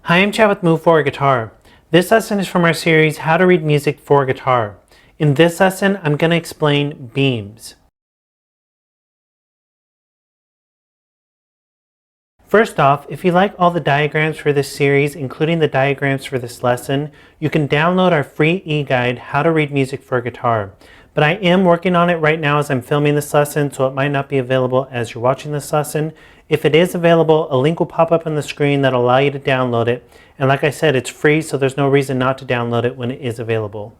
Hi, I'm Chad with Move for Guitar. This lesson is from our series, How to Read Music for Guitar. In this lesson, I'm going to explain beams. First off, if you like all the diagrams for this series, including the diagrams for this lesson, you can download our free e-guide, How to Read Music for Guitar. But I am working on it right now as I'm filming this lesson, so it might not be available as you're watching this lesson. If it is available, a link will pop up on the screen that'll allow you to download it. And like I said, it's free, so there's no reason not to download it when it is available.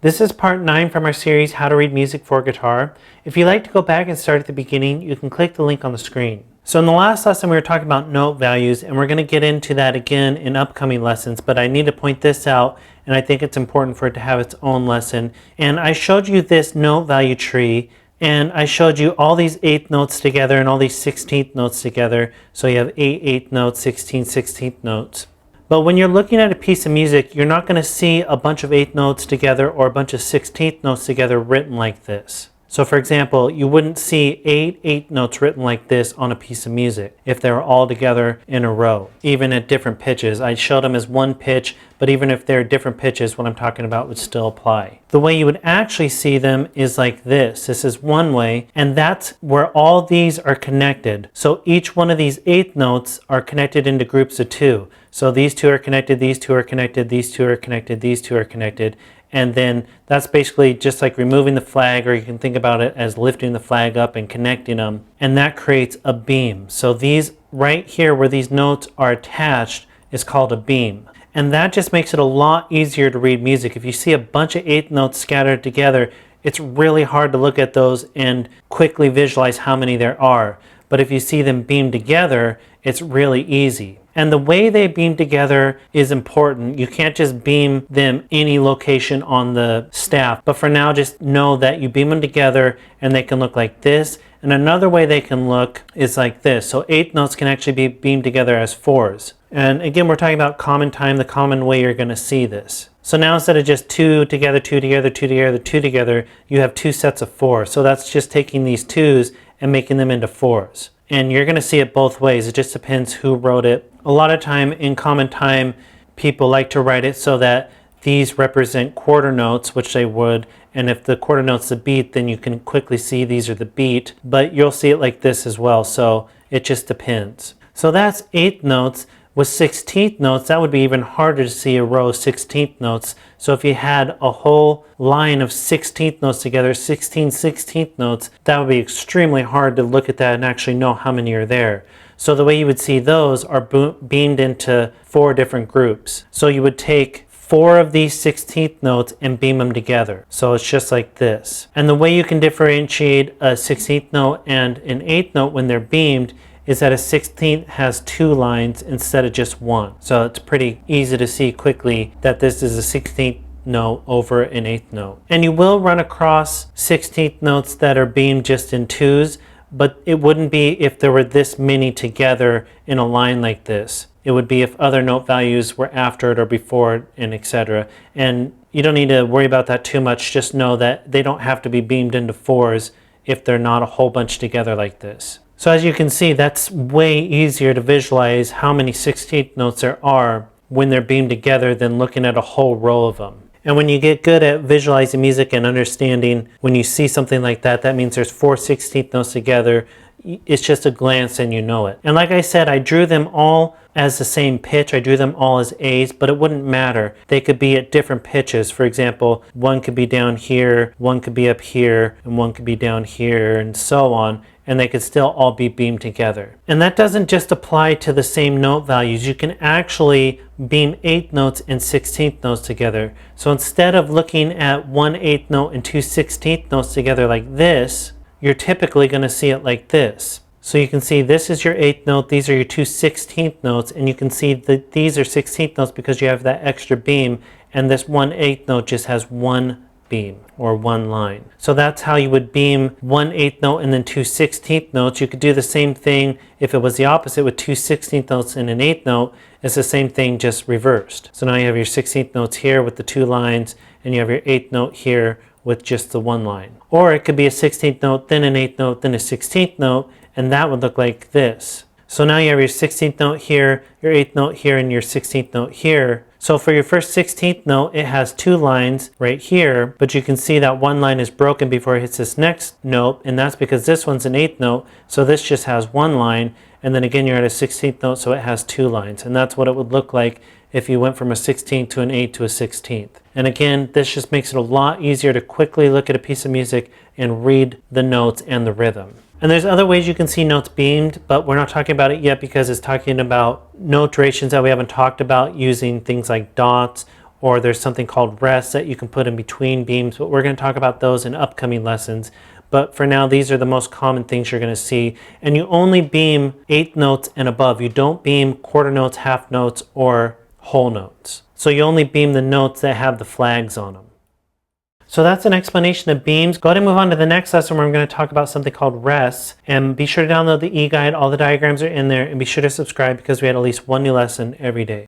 This is part 9 from our series, How to Read Music for Guitar. If you'd like to go back and start at the beginning, you can click the link on the screen. So in the last lesson, we were talking about note values, and we're going to get into that again in upcoming lessons, but I need to point this out, and I think it's important for it to have its own lesson. And I showed you this note value tree, and I showed you all these 8th notes together and all these 16th notes together. So you have 8 8th notes, 16 16th notes. But when you're looking at a piece of music, you're not going to see a bunch of 8th notes together or a bunch of 16th notes together written like this. So for example, you wouldn't see 8 8th notes written like this on a piece of music if they were all together in a row, even at different pitches. I showed them as one pitch, but even if they're different pitches, what I'm talking about would still apply. The way you would actually see them is like this. This is one way, and that's where all these are connected. So each one of these 8th notes are connected into groups of 2. So these 2 are connected, these 2 are connected, these 2 are connected, these 2 are connected. And then that's basically just like removing the flag, or you can think about it as lifting the flag up and connecting them. And that creates a beam. So these right here where these notes are attached is called a beam. And that just makes it a lot easier to read music. If you see a bunch of 8th notes scattered together, it's really hard to look at those and quickly visualize how many there are. But if you see them beamed together, it's really easy. And the way they beam together is important. You can't just beam them any location on the staff. But for now, just know that you beam them together and they can look like this. And another way they can look is like this. So 8th notes can actually be beamed together as 4s. And again, we're talking about common time, the common way you're going to see this. So now instead of just 2 together, 2 together, 2 together, 2 together, you have 2 sets of 4. So that's just taking these 2s and making them into 4s. And you're going to see it both ways. It just depends who wrote it. A lot of time in common time, people like to write it so that these represent quarter notes, which they would. And if the quarter note's the beat, then you can quickly see these are the beat. But you'll see it like this as well. So it just depends. So that's 8th notes. With 16th notes, that would be even harder to see a row of 16th notes. So if you had a whole line of 16th notes together, 16 16th notes, that would be extremely hard to look at that and actually know how many are there. So the way you would see those are beamed into 4 different groups. So you would take 4 of these 16th notes and beam them together. So it's just like this. And the way you can differentiate a 16th note and an 8th note when they're beamed is that a 16th has 2 lines instead of just 1. So it's pretty easy to see quickly that this is a 16th note over an 8th note. And you will run across 16th notes that are beamed just in 2s, but it wouldn't be if there were this many together in a line like this. It would be if other note values were after it or before it, and etc. And you don't need to worry about that too much. Just know that they don't have to be beamed into 4s if they're not a whole bunch together like this. So as you can see, that's way easier to visualize how many 16th notes there are when they're beamed together than looking at a whole row of them. And when you get good at visualizing music and understanding, when you see something like that, that means there's 4 16th notes together. It's just a glance and you know it. And like I said, I drew them all as the same pitch. I drew them all as A's, but it wouldn't matter. They could be at different pitches. For example, one could be down here, one could be up here, and one could be down here, and so on. And they could still all be beamed together. And that doesn't just apply to the same note values. You can actually beam 8th notes and 16th notes together. So instead of looking at 1 8th note and 2 16th notes together like this, you're typically going to see it like this. So you can see this is your 8th note, these are your 2 16th notes, and you can see that these are 16th notes because you have that extra beam, and this 1 8th note just has 1 beam or 1 line. So that's how you would beam 1 8th note and then 2 16th notes. You could do the same thing if it was the opposite with 2 16th notes and an 8th note. It's the same thing, just reversed. So now you have your 16th notes here with the 2 lines, and you have your 8th note here with just the 1 line. Or it could be a 16th note, then an 8th note, then a 16th note, and that would look like this. So now you have your 16th note here, your 8th note here, and your 16th note here. So for your first 16th note, it has 2 lines right here, but you can see that one line is broken before it hits this next note, and that's because this one's an 8th note, so this just has 1 line, and then again you're at a 16th note, so it has 2 lines, and that's what it would look like if you went from a 16th to an 8th to a 16th. And again, this just makes it a lot easier to quickly look at a piece of music and read the notes and the rhythm. And there's other ways you can see notes beamed, but we're not talking about it yet because it's talking about note durations that we haven't talked about using things like dots, or there's something called rests that you can put in between beams, but we're going to talk about those in upcoming lessons. But for now, these are the most common things you're going to see. And you only beam 8th notes and above. You don't beam quarter notes, half notes, or whole notes. So you only beam the notes that have the flags on them. So that's an explanation of beams. Go ahead and move on to the next lesson where I'm going to talk about something called rests. And be sure to download the e-guide. All the diagrams are in there. And be sure to subscribe because we had at least one new lesson every day.